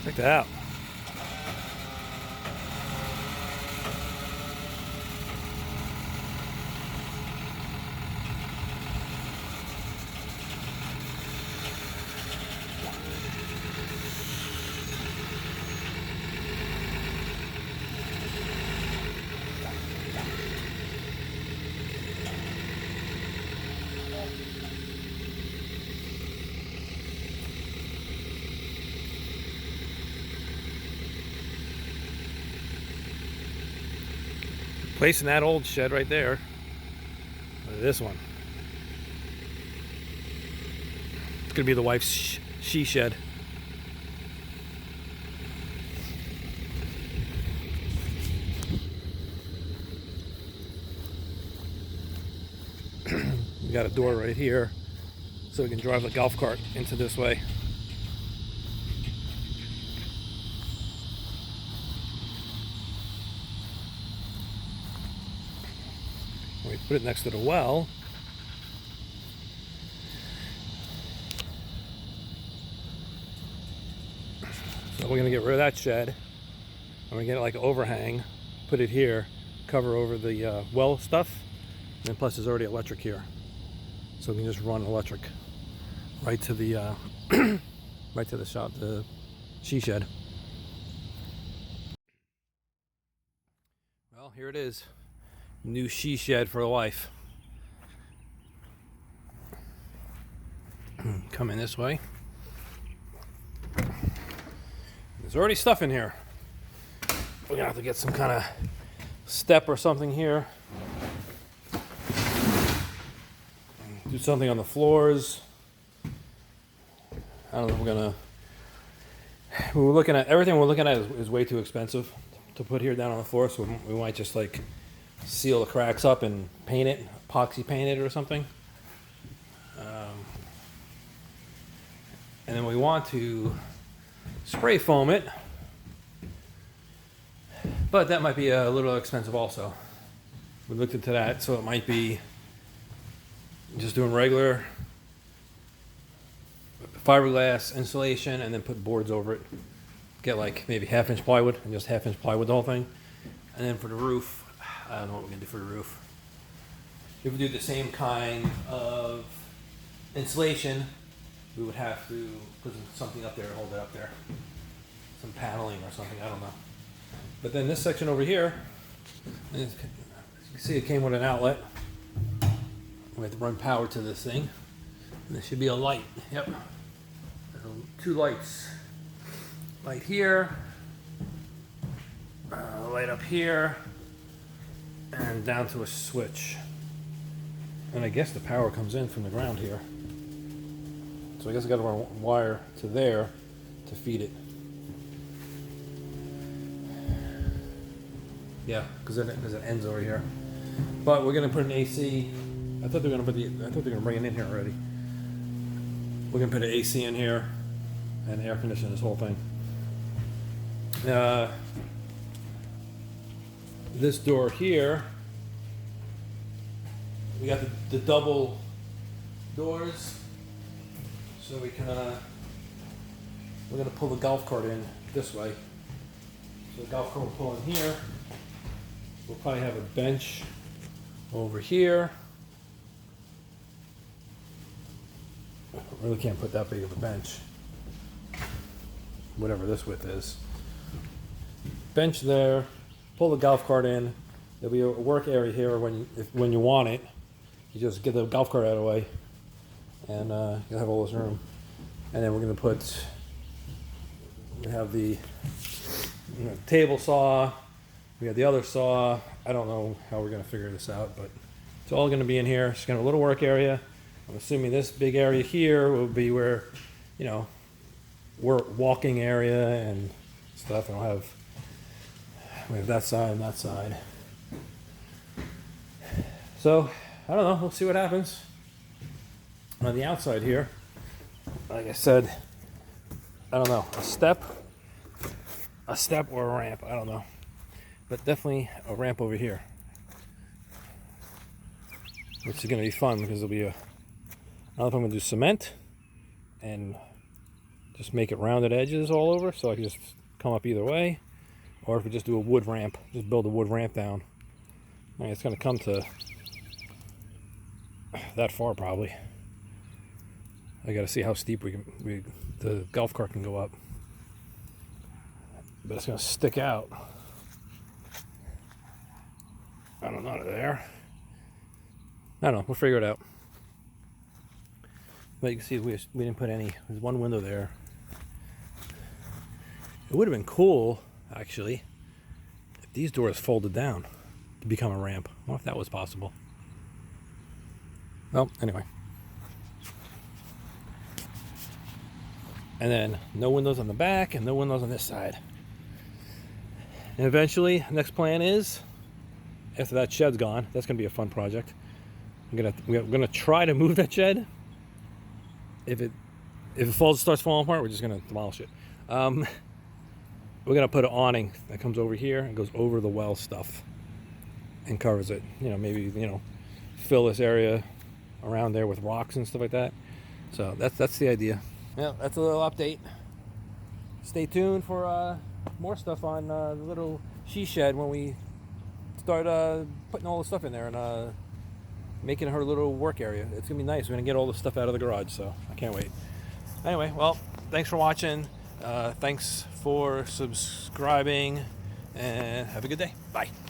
Check that out. Placing that old shed right there. This one. It's gonna be the wife's she shed. We got a door right here, so we can drive the golf cart into this way. We put it next to the well. So we're gonna get rid of that shed. I'm gonna get it like an overhang, put it here, cover over the well stuff, and then plus there's already electric here, so we can just run electric right to the right to the shop, the she shed. Well, here it is, new she shed for the wife. Come in this way. There's already stuff in here. We're gonna have to get some kind of step or something here. Do something on the floors. I don't know if we were looking at everything we're looking at is way too expensive to put here down on the floor, so we might just like seal the cracks up and paint it, epoxy paint it or something. And then we want to spray foam it, but that might be a little expensive also. We looked into that, so it might be just doing regular fiberglass insulation and then put boards over it. Get like maybe 1/2-inch plywood and just 1/2-inch plywood the whole thing. And then for the roof, I don't know what we're gonna do for the roof. If we do the same kind of insulation, we would have to put something up there to hold it up there. Some paneling or something, I don't know. But then this section over here, as you can see, it came with an outlet. We have to run power to this thing. And there should be a light. Yep. There's 2 lights. Light here, light up here, and down to a switch. And I guess the power comes in from the ground here. So I guess I got to run a wire to there to feed it. Yeah, because it ends over here. But we're gonna put an AC. I thought they were gonna bring it in here already. We're gonna put an AC in here and air condition this whole thing. This door here, we got the double doors, so we're gonna pull the golf cart in this way. So the golf cart will pull in here. We'll probably have a bench over here. I really can't put that big of a bench, whatever this width is. Bench there, pull the golf cart in. There'll be a work area here when you want it. You just get the golf cart out of the way, and you'll have all this room. And then we're gonna we have the table saw. We got the other saw. I don't know how we're gonna figure this out, but it's all gonna be in here. It's gonna have a little work area. I'm assuming this big area here will be where, work walking area and stuff. And we have that side and that side. So, I don't know, we'll see what happens. On the outside here, like I said, I don't know, a step or a ramp, I don't know. But definitely a ramp over here. Which is gonna be fun because there'll be I don't know if I'm gonna do cement and just make it rounded edges all over, so I can just come up either way. Or if we just do a wood ramp, just build a wood ramp down. I mean, it's going to come to that far probably. I got to see how steep the golf cart can go up. But it's going to stick out. I don't know, there. I don't know, we'll figure it out. But you can see we didn't put any, there's one window there. It would have been cool, actually, if these doors folded down to become a ramp. I wonder if that was possible. Well, anyway. And then no windows on the back and no windows on this side. And eventually, next plan is, after that shed's gone, that's going to be a fun project. We're gonna try to move that shed. If it starts falling apart, we're just gonna demolish it. We're gonna put an awning that comes over here and goes over the well stuff and covers it. Maybe fill this area around there with rocks and stuff like that. So that's the idea. Yeah, that's a little update. Stay tuned for more stuff on the little she shed when we start putting all the stuff in there and making her little work area. It's gonna be nice. We're gonna get all the stuff out of the garage, so I can't wait. Anyway, well, thanks for watching. Thanks for subscribing, and have a good day. Bye.